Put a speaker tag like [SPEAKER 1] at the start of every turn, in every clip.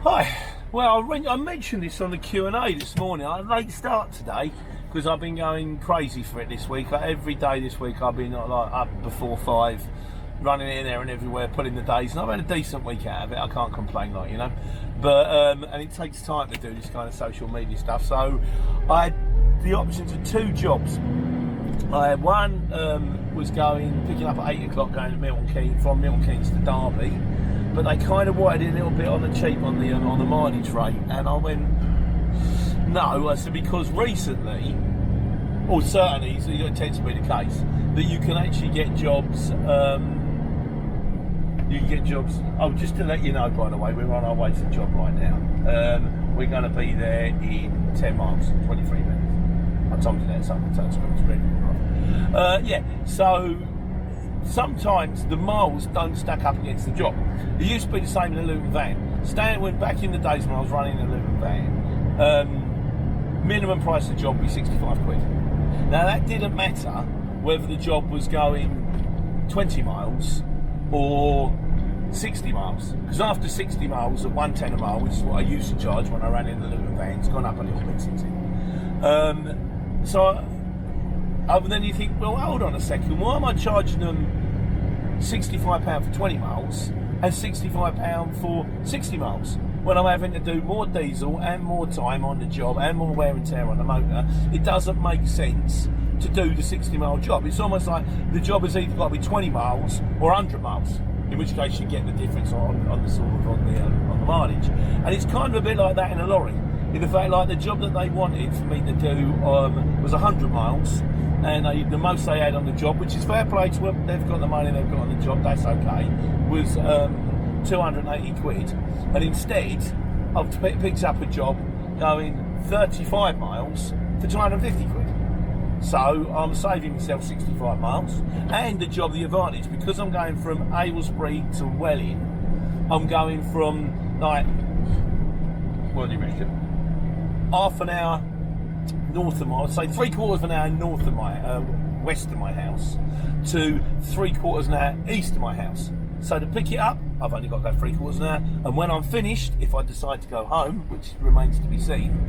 [SPEAKER 1] Hi. Well, I mentioned this on the Q&A this morning. I had a late start today because I've been going crazy for it this week. Every day this week I've been up before 5, running in there and everywhere, putting the days. And I've had a decent week out of it. I can't complain, But and it takes time to do this kind of social media stuff. So I had the options of 2 jobs. I had one was picking up at 8 o'clock, going to Milton Keynes, from Milton Keynes to Derby. But they kind of wanted it a little bit on the cheap on the mileage rate, and I went no. I said because recently, or certainly, it tends to be the case that you can actually get jobs. You can get jobs. Oh, just to let you know, by the way, we're on our way to the job right now. We're going to be there in 10 miles, 23 minutes. I told you that something. So. Sometimes the miles don't stack up against the job. It used to be the same in a Luton van. Went back in the days when I was running a Luton van, minimum price of the job would be 65 quid. Now that didn't matter whether the job was going 20 miles or 60 miles. Because after 60 miles at 110 a mile, which is what I used to charge when I ran in the Luton van, it's gone up a little bit since then. Then you think, well, hold on a second, why am I charging them £65 for 20 miles and £65 for 60 miles when I'm having to do more diesel and more time on the job and more wear and tear on the motor? It doesn't make sense to do the 60-mile job. It's almost like the job has either got to be 20 miles or 100 miles, in which case you get the difference on the mileage. And it's kind of a bit like that in a lorry. In the fact, like the job that they wanted for me to do was 100 miles, and the most they had on the job, which is fair play to them, they've got the money they've got on the job, that's okay, was 280 quid. And instead, I've picked up a job going 35 miles for 250 quid. So I'm saving myself 65 miles, and the advantage, because I'm going from Aylesbury to Welling, I'm going from what do you reckon? Half an hour north of I'd say 3/4 of an hour north of west of my house to 3/4 an hour east of my house. So to pick it up, I've only got to go 3/4 an hour, and when I'm finished, if I decide to go home, which remains to be seen,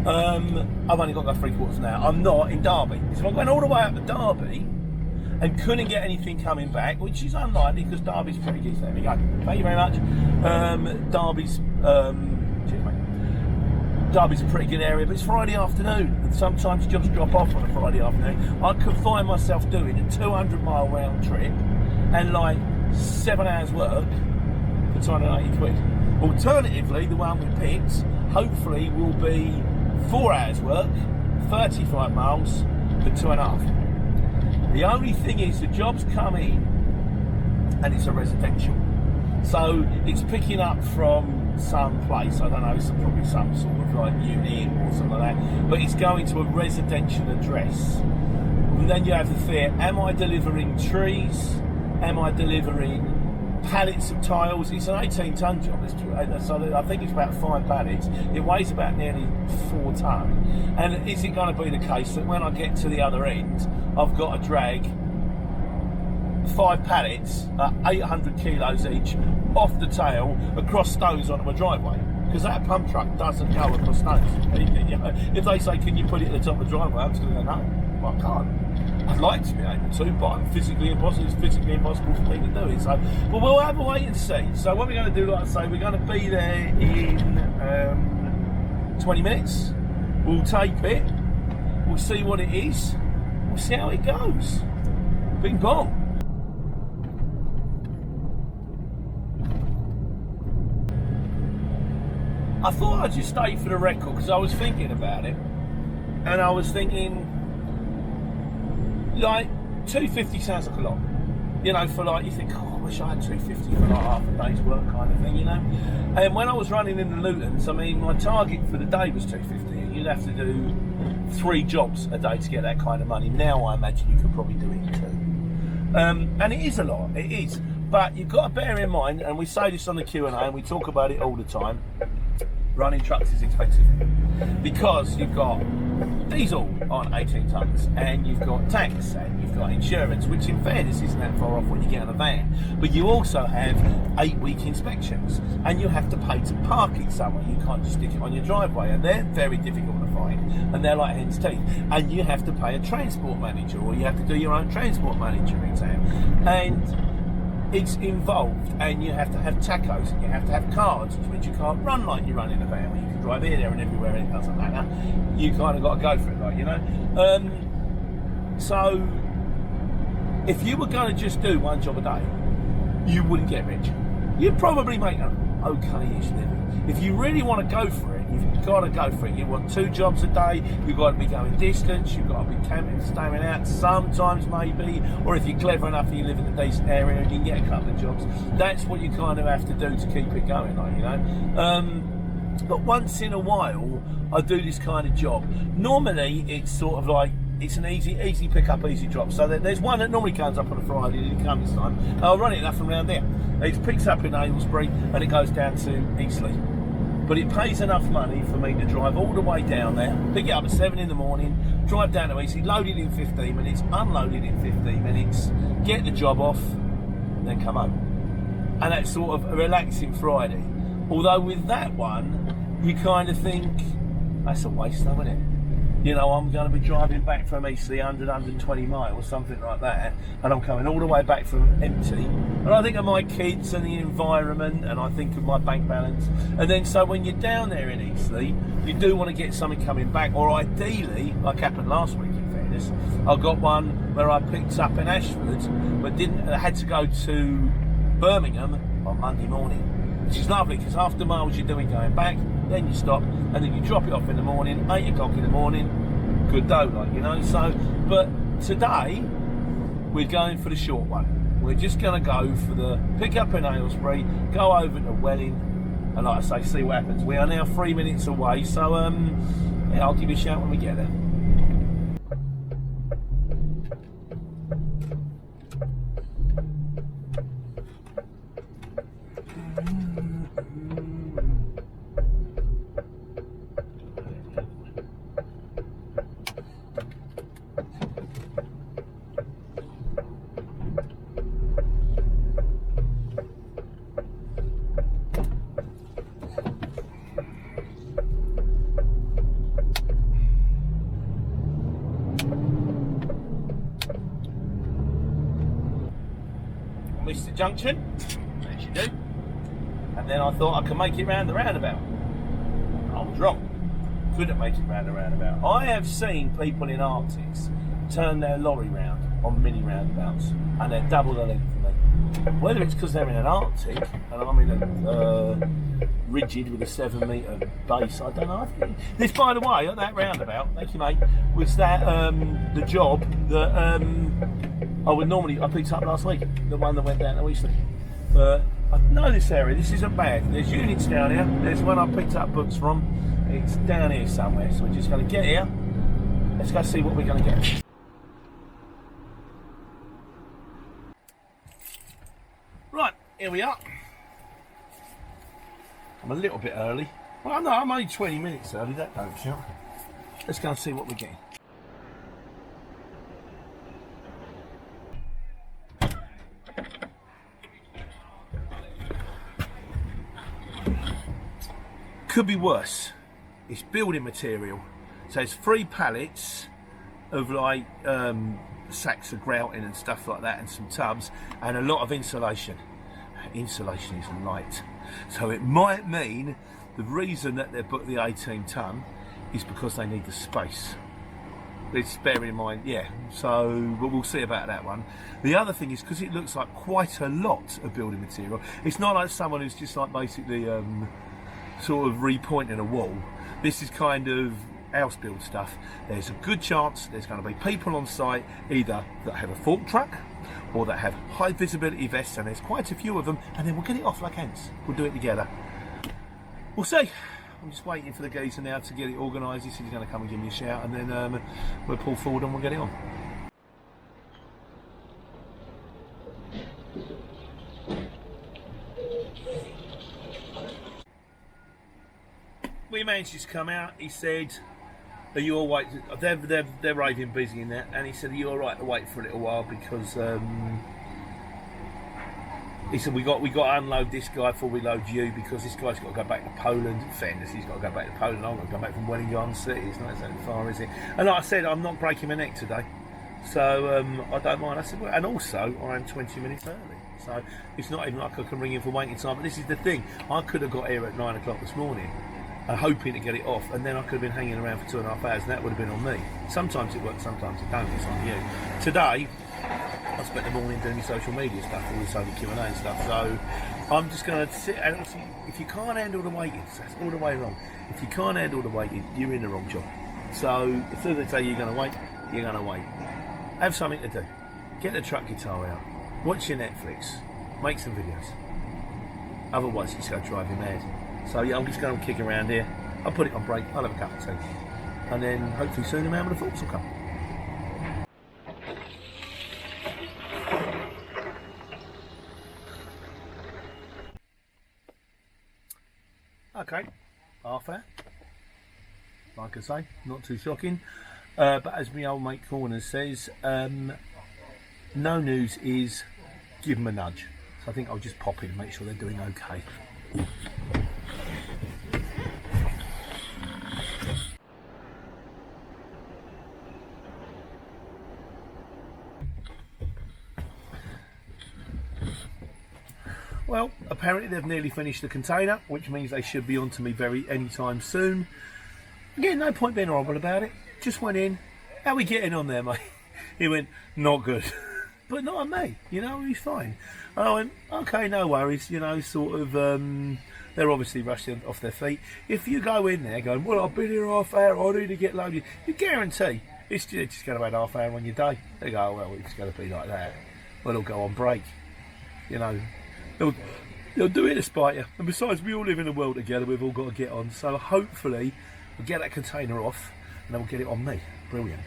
[SPEAKER 1] I've only got to go 3/4 an hour. I'm not in Derby. So I'm going all the way up to Derby and couldn't get anything coming back, which is unlikely because Derby's pretty good. There we go. Thank you very much. Derby's a pretty good area, but it's Friday afternoon, and sometimes jobs drop off on a Friday afternoon. I could find myself doing a 200-mile round trip and 7 hours work for 280 quid. Alternatively, the one we picked, hopefully, will be 4 hours work, 35 miles for 2.5. The only thing is, the jobs come in, and it's a residential. So it's picking up from some place, I don't know, it's probably some sort of uni or something like that, but it's going to a residential address. And then you have the fear, am I delivering trees? Am I delivering pallets of tiles? It's an 18-ton job, so I think it's about 5 pallets. It weighs about nearly 4 tonne. And is it going to be the case that when I get to the other end, I've got to drag 5 pallets, 800 kilos each, off the tail, across stones onto a driveway? Because that pump truck doesn't go across stones. If they say, can you put it at the top of the driveway, I'm just going to go, no, I can't. I'd like to be able to, but it's physically impossible for me to do it. So, but we'll have a wait and see. So what we're going to do, like I say, we're going to be there in 20 minutes. We'll tape it. We'll see what it is. We'll see how it goes. Bing bong. I thought I'd just stay for the record because I was thinking about it, and I was thinking, 250 sounds like a lot, for you think, oh, I wish I had 250 for half a day's work kind of thing, And when I was running in the Lutons, my target for the day was 250, and you'd have to do 3 jobs a day to get that kind of money. Now I imagine you could probably do it in 2. And it is a lot, it is. But you've got to bear in mind, and we say this on the Q&A, and we talk about it all the time, running trucks is expensive because you've got diesel on 18 tonnes, and you've got tax, and you've got insurance, which in fairness isn't that far off when you get on a van. But you also have 8-week inspections, and you have to pay to park it somewhere. You can't just stick it on your driveway, and they're very difficult to find, and they're like hen's teeth. And you have to pay a transport manager, or you have to do your own transport manager exam, and it's involved, and you have to have tachos, and you have to have cards, which means you can't run like you run in a van, where you can drive here, there, and everywhere, and it doesn't matter. You kind of got to go for it, like, you know. So, if you were going to just do one job a day, you wouldn't get rich. You'd probably make an okay-ish living. If you really want to go for it, you've got to go for it. You want 2 jobs a day, you've got to be going distance, you've got to be camping, staying out sometimes maybe, or if you're clever enough and you live in a decent area and you can get a couple of jobs, that's what you kind of have to do to keep it going, like, you know. But once in a while, I do this kind of job. Normally, it's sort of like, it's an easy pick up, easy drop. So there's one that normally comes up on a Friday, and it comes this time. I'll run it enough from around there. It picks up in Aylesbury and it goes down to Eastleigh. But it pays enough money for me to drive all the way down there, pick it up at 7 in the morning, drive down to Eastleigh, load it in 15 minutes, unload it in 15 minutes, get the job off, then come home. And that's sort of a relaxing Friday. Although with that one, you kind of think, that's a waste though, isn't it? You know, I'm going to be driving back from Eastleigh 100, 120 miles, something like that, and I'm coming all the way back from empty. And I think of my kids and the environment, and I think of my bank balance. And then, so when you're down there in Eastleigh, you do want to get something coming back, or ideally, like happened last week in fairness, I got one where I picked up in Ashford, but had to go to Birmingham on Monday morning, which is lovely, because half the miles you're doing going back, then you stop, and then you drop it off in the morning, 8 o'clock in the morning, good dough, like, you know. So, but today, we're going for the short one. We're just going to go for the pick up in Aylesbury, go over to Welling, and like I say, see what happens. We are now 3 minutes away, so yeah, I'll give you a shout when we get there. Missed the junction, as you do, and then I thought I could make it round the roundabout. I was wrong. Couldn't make it round the roundabout. I have seen people in Arctics turn their lorry round on mini roundabouts, and they're double the length of me. Whether it's because they're in an Arctic and I'm in a rigid with a 7-metre base, I don't know. This, by the way, at that roundabout, thank you mate, was that the job that I picked up last week, the one that went down to Eastleigh. I know this area, this isn't bad. There's units down here, there's one I picked up books from, it's down here somewhere, so we're just going to get here, let's go see what we're going to get. Right, here we are. I'm a little bit early. Well, no, I'm only 20 minutes early, that don't count. Let's go and see what we're getting. Could be worse. It's building material. So it's 3 pallets of like sacks of grouting and stuff like that, and some tubs, and a lot of insulation. Insulation is light, so it might mean the reason that they've put the 18 tonne is because they need the space. Let's bear in mind, yeah, so but we'll see about that one. The other thing is, because it looks like quite a lot of building material, it's not like someone who's just like basically sort of repointing a wall. This is kind of house build stuff. There's a good chance there's going to be people on site either that have a fork truck or that have high visibility vests, and there's quite a few of them, and then we'll get it off like ants. We'll do it together. We'll see. I'm just waiting for the geezer now to get it organised. He said he's going to come and give me a shout, and then we'll pull forward and we'll get it on. We managed to come out. He said are you all wait? They're raving busy in there, and he said, are you all right to wait for a little while because he said we got to unload this guy before we load you because this guy's got to go back to Poland. In fairness, he's got to go back to Poland. I'm going to go back from Wellington City. It's not exactly far, is it? And like I said, I'm not breaking my neck today, so I don't mind. I said, well, and also I'm 20 minutes early, so it's not even like I can ring in for waiting time. But this is the thing: I could have got here at 9 o'clock this morning, hoping to get it off, and then I could have been hanging around for 2.5 hours, and that would have been on me. Sometimes it works, sometimes it don't. It's on you. Today, I spent the morning doing social media stuff, all this over Q&A and stuff, so I'm just going to sit, and if you can't handle the waiting, that's all the way wrong. If you can't handle the waiting, you're in the wrong job. So as soon as they say you're going to wait, you're going to wait. Have something to do. Get the truck guitar out, watch your Netflix, make some videos. Otherwise, it's going to drive you mad. So yeah, I'm just going to kick around here. I'll put it on break, I'll have a cup of tea, and then hopefully soon the man with the thoughts will come. Okay, half hour. Like I say, not too shocking. But as my old mate Corner says, no news is give them a nudge. So I think I'll just pop in and make sure they're doing okay. Well, apparently they've nearly finished the container, which means they should be on to me anytime soon. Again, no point being horrible about it. Just went in. How are we getting on there, mate? He went, not good. But not on me, you know, he's fine. And I went, okay, no worries, you know, sort of, they're obviously rushing off their feet. If you go in there going, well, I've been here half hour, I need to get loaded, you guarantee it's just going to add half hour on your day. They go, oh, well, it's going to be like that. Well, it'll go on break, you know. They'll do it to spite you. And besides, we all live in a world together, we've all got to get on. So hopefully, we'll get that container off and then we'll get it on me. Brilliant.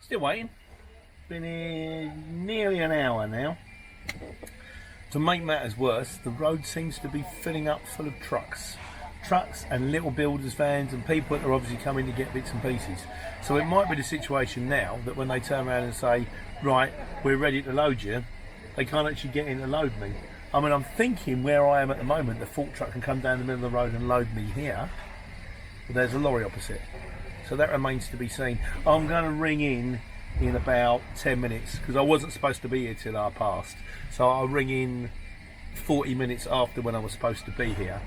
[SPEAKER 1] Still waiting. Been here nearly an hour now. To make matters worse, the road seems to be filling up full of trucks and little builders vans and people that are obviously coming to get bits and pieces. So it might be the situation now that when they turn around and say, right, we're ready to load you, they can't actually get in to load me. I mean, I'm thinking where I am at the moment, the fork truck can come down the middle of the road and load me here, but there's a lorry opposite. So that remains to be seen. I'm going to ring in about 10 minutes because I wasn't supposed to be here till I passed. So I'll ring in 40 minutes after when I was supposed to be here.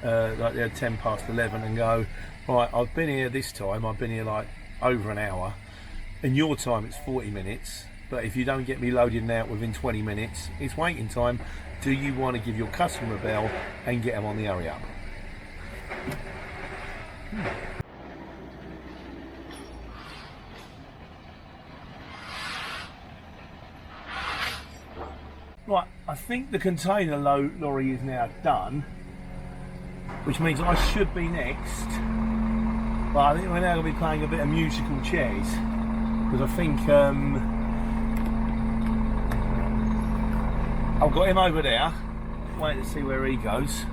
[SPEAKER 1] Like 10 past 11 and go, right, I've been here this time, I've been here like over an hour. In your time it's 40 minutes, but if you don't get me loaded and out within 20 minutes, it's waiting time. Do you want to give your customer a bell and get them on the hurry up? Right, I think the container lorry is now done, which means I should be next. But I think we're now going to be playing a bit of musical chairs because I think I've got him over there. Wait to see where he goes.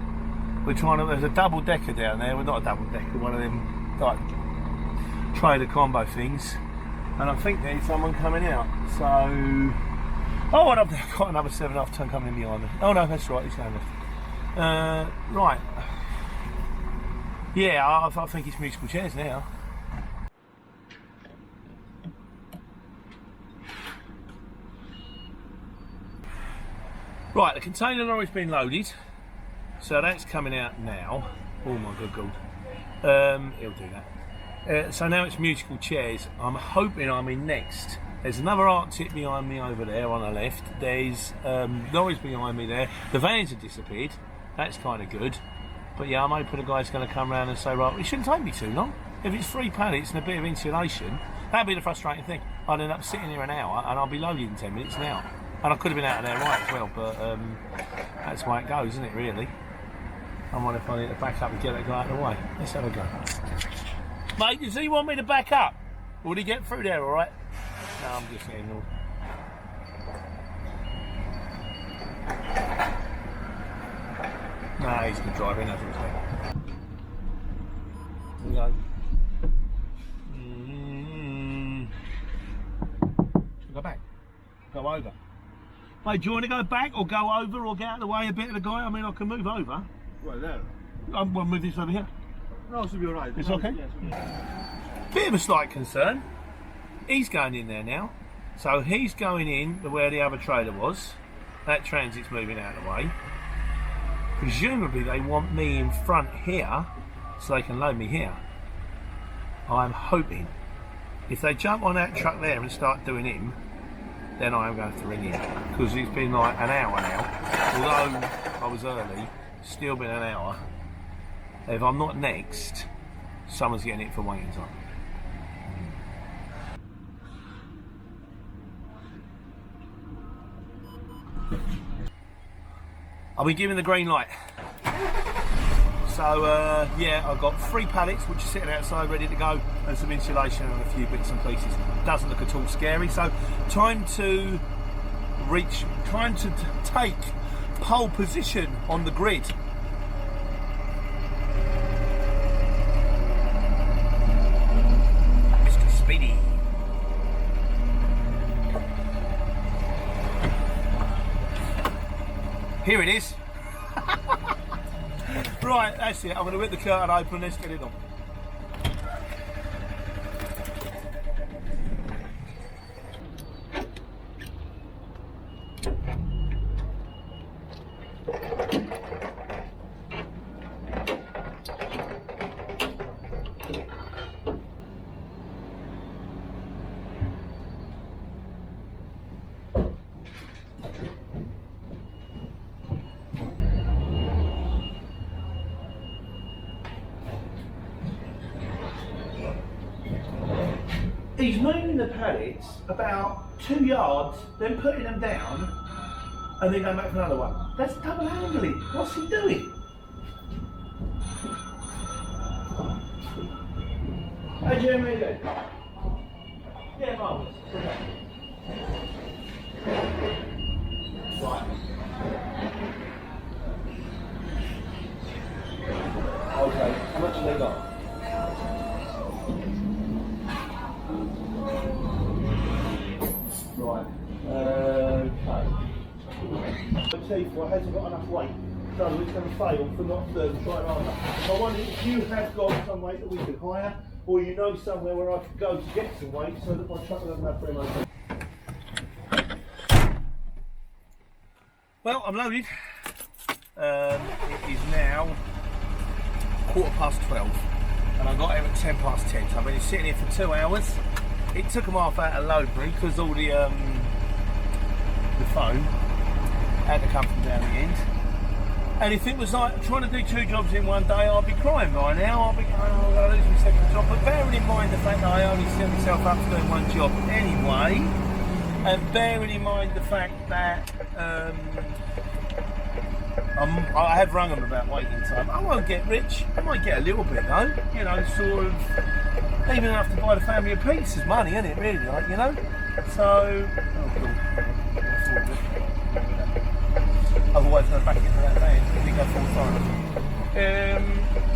[SPEAKER 1] We're trying to. There's a double decker down there. Well, not a double decker, one of them like trailer combo things. And I think there's someone coming out. So, oh, and I've got another 7.5 ton coming in behind me. Oh no, that's right. He's going left. Right. Yeah, I think it's musical chairs now. Right, the container lorry's been loaded, so that's coming out now. Oh my good God. He'll do that. So now it's musical chairs. I'm hoping I'm in next. There's another art tip behind me over there on the left. There's lorries behind me there. The vans have disappeared. That's kind of good. But yeah, I'm hoping the guy's going to come around and say, right, it shouldn't take me too long. If it's 3 pallets and a bit of insulation, that'd be the frustrating thing. I'd end up sitting here an hour and I'll be loaded in 10 minutes now. And I could have been out of there right as well, but that's the way it goes, isn't it, really? I wonder if I need to back up and get that guy out of the way. Let's have a go. Mate, does he want me to back up? Will he get through there all right? No, I'm just getting all... Nah, he's a good driver, he knows what he's doing. There we go. Go back. Go over. Mate, do you want to go back or go over or get out of the way a bit of the guy? I mean, I can move over.
[SPEAKER 2] Well, there.
[SPEAKER 1] I'll move this over here.
[SPEAKER 2] No, it should be alright.
[SPEAKER 1] It's okay? Bit of a slight concern. He's going in there now. So he's going in where the other trailer was. That transit's moving out of the way. Presumably they want me in front here so they can load me here. I'm hoping. If they jump on that truck there and start doing him, then I am going to have to ring him. Because it's been like an hour now. Although I was early, still been an hour. If I'm not next, someone's getting it for waiting time. I'll be given the green light. So yeah, I've got 3 pallets which are sitting outside ready to go, and some insulation and a few bits and pieces. Doesn't look at all scary. So time to take pole position on the grid. Mr. Speedy. Here it is. Right, that's it. I'm going to rip the curtain open. Let's get it on. He's moving the pallets about 2 yards, then putting them down, and then going back for another one. That's double handling. What's he doing? How do you mean that? Yeah, marvellous. Right. Okay, how much have they got? Right. Okay. The chief hasn't got enough weight, so it's going to fail for not trying harder. I wonder if you have got some weight that we can hire, or you know somewhere where I could go to get some weight so that my truck doesn't have free motion. Well, I'm loaded. It is now 12:15, and I got here at 10:10. So I've been sitting here for 2 hours. It took them half hour to load me because all the phone had to come from down the end. And if it was like trying to do 2 jobs in one day, I'd be crying by now. I'd be going, oh, I'm going to lose my second job. But bearing in mind the fact that I only set myself up to doing 1 job anyway, and bearing in mind the fact that I have rung them about waiting time. I won't get rich. I might get a little bit though. You know, sort of. Even enough to buy the family a piece is money, isn't it, really, like, you know? So, oh, cool. Otherwise, I'll back into that van and we go full time.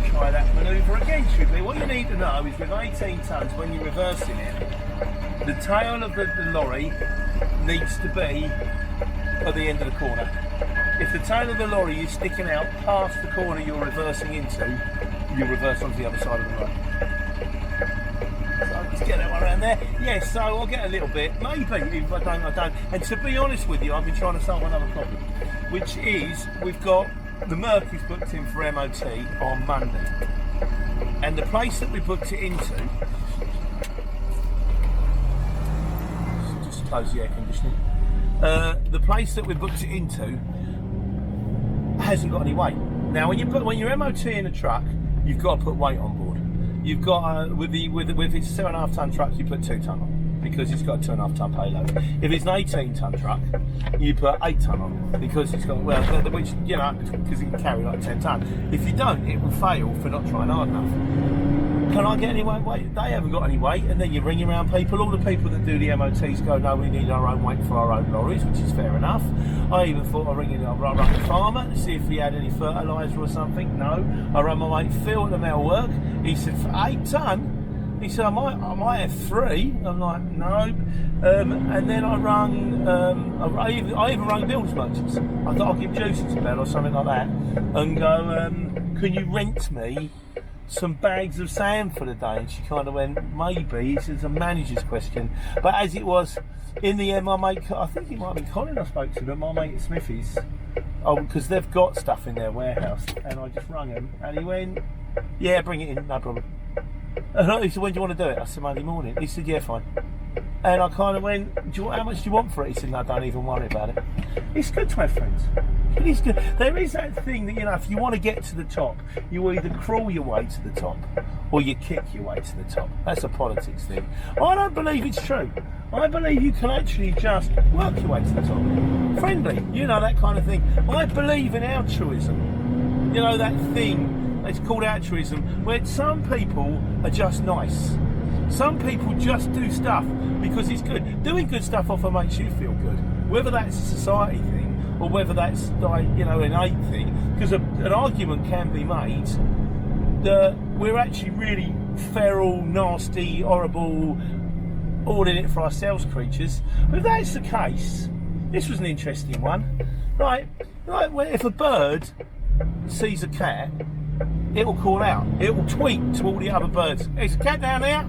[SPEAKER 1] Try that manoeuvre again, Shrigley. What you need to know is with 18 tonnes, when you're reversing it, the tail of the lorry needs to be at the end of the corner. If the tail of the lorry is sticking out past the corner you're reversing into, you reverse onto the other side of the road. Let's get that one around there. Yes, so I'll get a little bit. Maybe. If I don't, I don't. And to be honest with you, I've been trying to solve another problem, which is we've got the Mercury's booked in for MOT on Monday. And the place that we booked it into, just close the air conditioning. The place that we booked it into hasn't got any weight. Now, when you're MOT in a truck, you've got to put weight on board. You've got with its 7.5 tonne truck, you put 2 tonne on because it's got a 2.5 tonne payload. If it's an 18 tonne truck, you put 8 tonne on because it's got which because it can carry like 10 tonne. If you don't, it will fail for not trying hard enough. can I get any weight? They haven't got any weight. And then you're ringing around people. All the people that do the MOTs go, no, we need our own weight for our own lorries, which is fair enough. I even thought I rang the farmer to see if he had any fertiliser or something. No. I rang my mate Phil at the mail work. He said, for 8 tonne? He said, I might have 3. I'm like, no. And then I rung, I even rung builders merchants. I thought I'll give juices a bell or something like that, and go, can you rent me some bags of sand for the day? And she kind of went, maybe. It's a manager's question. But as it was, in the end, my mate, I think it might have been Colin I spoke to, but my mate at Smithy's, because they've got stuff in their warehouse, and I just rung him, and he went, yeah, bring it in, no problem. And he said, when do you want to do it? I said, Monday morning. He said, yeah, fine. And I kind of went, how much do you want for it? He said, no, don't even worry about it. It's good to have friends. It is good. There is that thing that, you know, if you want to get to the top, you either crawl your way to the top or you kick your way to the top. That's a politics thing. I don't believe it's true. I believe you can actually just work your way to the top. Friendly, you know, that kind of thing. I believe in altruism. You know, that thing. It's called altruism, where some people are just nice. Some people just do stuff because it's good. Doing good stuff often makes you feel good. Whether that's a society thing or whether that's, like, you know, an innate thing. Because an argument can be made that we're actually really feral, nasty, horrible, all in it for ourselves creatures. But if that's the case, this was an interesting one. Right, if a bird sees a cat, it will call out. It will tweet to all the other birds. There's a cat down there.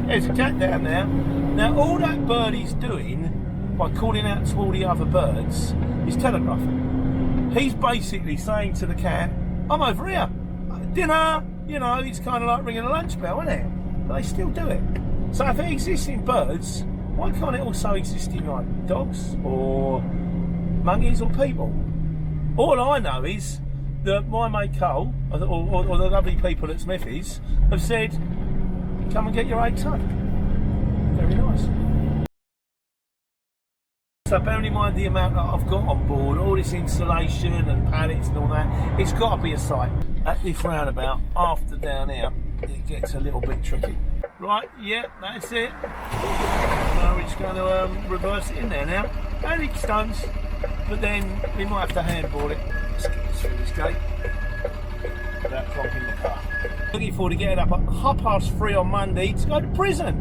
[SPEAKER 1] There's a cat down there. Now, all that bird is doing by calling out to all the other birds is telegraphing. He's basically saying to the cat, I'm over here. Dinner. You know, it's kind of like ringing a lunch bell, isn't it? But they still do it. So if it exists in birds, why can't it also exist in, like, dogs or monkeys or people? All I know is that my mate Cole, or the lovely people at Smithy's, have said, come and get your 8 tonne. Very nice. So bearing in mind the amount that I've got on board, all this insulation and pallets and all that, it's got to be a sight. At this roundabout, after down here, it gets a little bit tricky. Right, yeah, that's it. So we're just going to reverse it in there now. Only stones, but then we might have to handball it. Let's get through this gate without clogging the car. Looking forward to getting up at 3:30 on Monday to go to prison.